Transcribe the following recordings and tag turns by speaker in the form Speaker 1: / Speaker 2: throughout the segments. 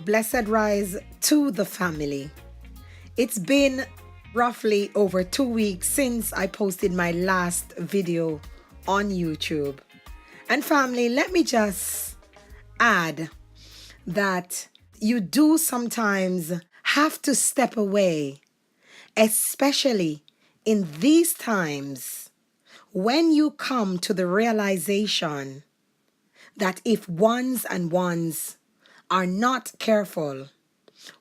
Speaker 1: Blessed rise to the family. It's been roughly over 2 weeks since I posted my last video on YouTube. And family, let me just add that you do sometimes have to step away, especially in these times when you come to the realization that if ones and ones are not careful,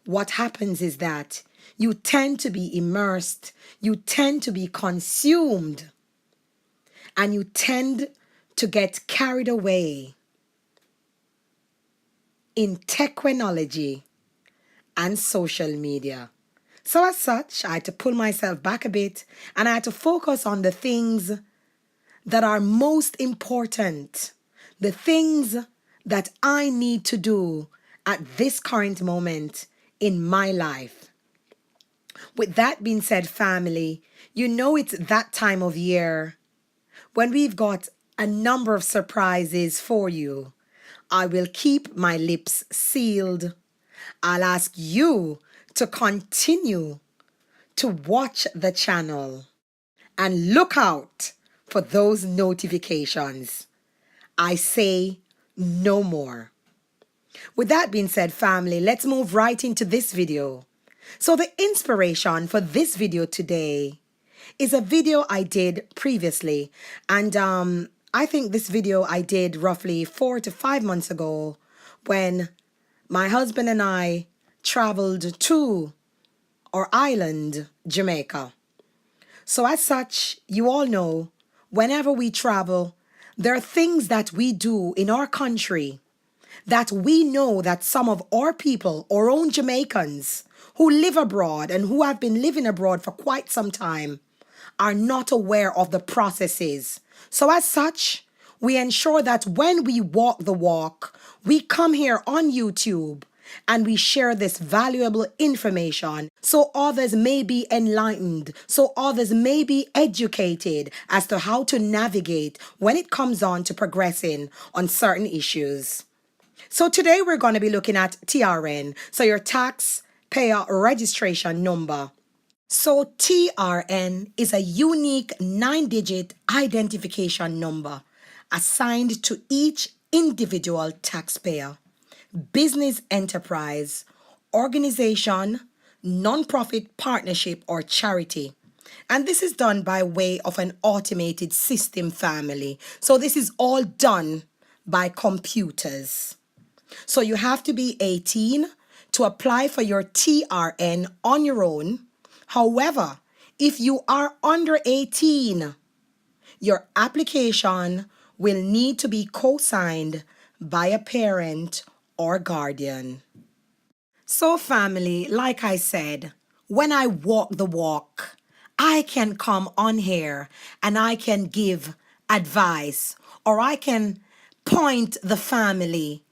Speaker 1: what happens is that you tend to be immersed, you tend to be consumed, and you tend to get carried away in technology and social media. So as such, I had to pull myself back a bit and I had to focus on the things that are most important, the things that I need to do at this current moment in my life. With that being said, family, you know it's that time of year when we've got a number of surprises for you. I will keep my lips sealed. I'll ask you to continue to watch the channel and look out for those notifications. I say no more. With that being said, family, let's move right into this video. So the inspiration for this video today is a video I did previously. And I think this video I did roughly 4 to 5 months ago when my husband and I traveled to our island, Jamaica. So as such, you all know, whenever we travel, there are things that we do in our country that we know that some of our people, our own Jamaicans who live abroad and who have been living abroad for quite some time, are not aware of the processes. So as such, we ensure that when we walk the walk, we come here on YouTube and we share this valuable information so others may be enlightened, so others may be educated as to how to navigate when it comes on to progressing on certain issues. So today we're going to be looking at TRN, so your Taxpayer Registration Number. So TRN is a unique 9-digit identification number assigned to each individual taxpayer, business enterprise, organization, non-profit partnership, or charity. And this is done by way of an automated system, family. So this is all done by computers. So you have to be 18 to apply for your TRN on your own. However, if you are under 18, your application will need to be co-signed by a parent or guardian. So family, like I said, when I walk the walk, I can come on here and I can give advice, or I can point the family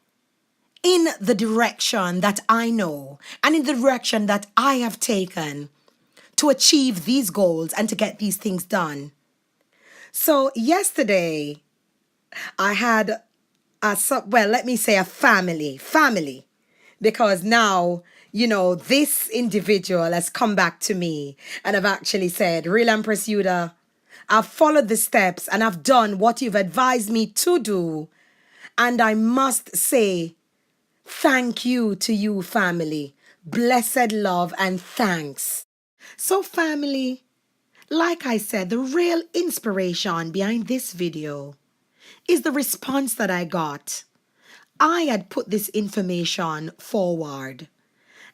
Speaker 1: in the direction that I know and in the direction that I have taken to achieve these goals and to get these things done. So yesterday I had a family, because now, you know, this individual has come back to me and I've actually said, Real Empress Yuda, I've followed the steps and I've done what you've advised me to do. And I must say, thank you to you, family. Blessed love and thanks. So family, like I said, the real inspiration behind this video is the response that I got. I had put this information forward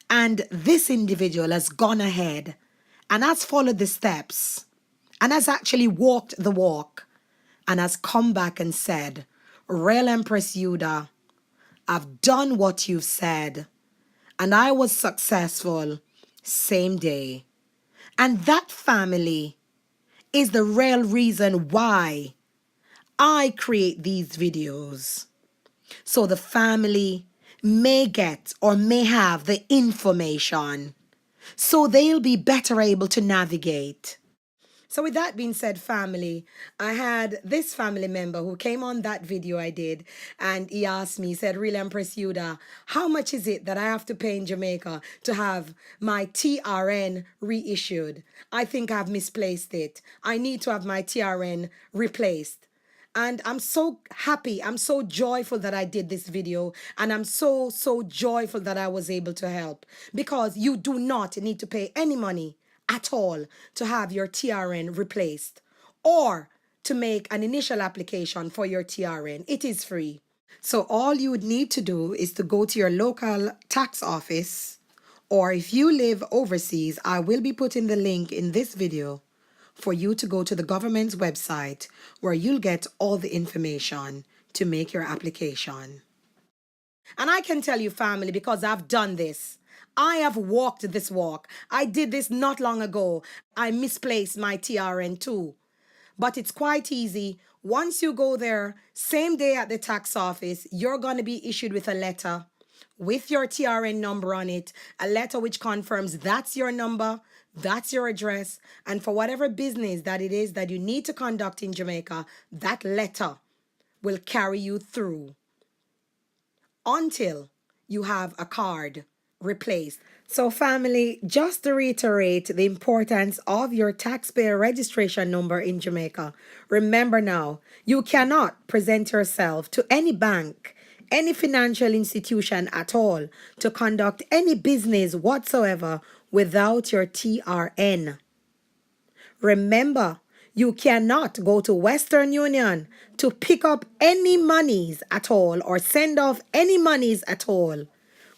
Speaker 1: and this individual has gone ahead and has followed the steps and has actually walked the walk and has come back and said, Real Empress Yuda, I've done what you've said and I was successful same day. And that, family, is the real reason why I create these videos. So the family may get or may have the information so they'll be better able to navigate. So with that being said, family, I had this family member who came on that video I did, and he asked me, he said, "Really, Empress Yuda, how much is it that I have to pay in Jamaica to have my TRN reissued? I think I've misplaced it. I need to have my TRN replaced." And I'm so happy, I'm so joyful that I did this video, and I'm so joyful that I was able to help, because you do not need to pay any money at all to have your TRN replaced or to make an initial application for your TRN. It is free. So all you would need to do is to go to your local tax office, or if you live overseas, I will be putting the link in this video for you to go to the government's website where you'll get all the information to make your application. And I can tell you, family, because I've done this. I have walked this walk. I did this not long ago. I misplaced my TRN too. But it's quite easy. Once you go there, same day at the tax office, you're going to be issued with a letter with your TRN number on it, a letter which confirms that's your number, that's your address, and for whatever business that it is that you need to conduct in Jamaica, that letter will carry you through until you have a card replaced. So family, just to reiterate the importance of your taxpayer registration number in Jamaica, remember now, you cannot present yourself to any bank, any financial institution at all to conduct any business whatsoever without your TRN. Remember, you cannot go to Western Union to pick up any monies at all or send off any monies at all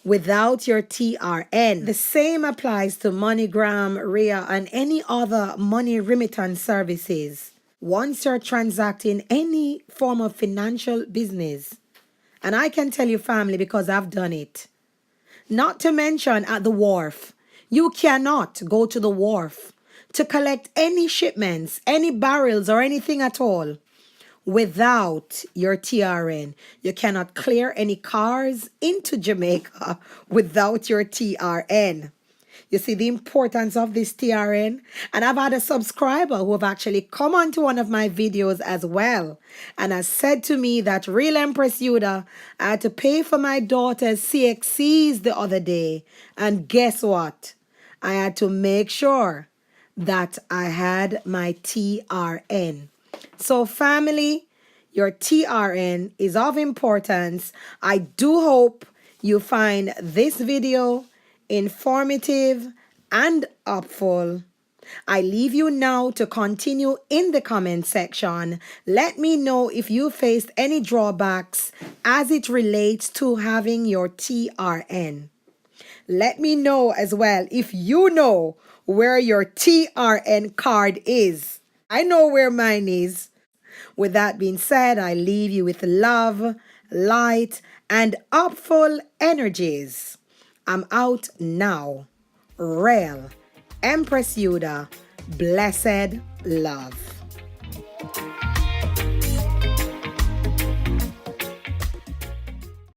Speaker 1: without your TRN. The same applies to MoneyGram, RIA, and any other money remittance services. Once you're transacting any form of financial business, and I can tell you, family, because I've done it, not to mention at the wharf, you cannot go to the wharf to collect any shipments, any barrels, or anything at all without your TRN. You cannot clear any cars into Jamaica without your TRN. You see the importance of this TRN? And I've had a subscriber who have actually come onto one of my videos as well and has said to me that, "Real Empress Yuda, I had to pay for my daughter's CXCs the other day, and guess what? I had to make sure that I had my TRN." So family, your TRN is of importance. I do hope you find this video informative and helpful. I leave you now to continue in the comment section. Let me know if you faced any drawbacks as it relates to having your TRN. Let me know as well if you know where your TRN card is. I know where mine is. With that being said, I leave you with love, light, and hopeful energies. I'm out now. Real Empress Yuda, blessed love.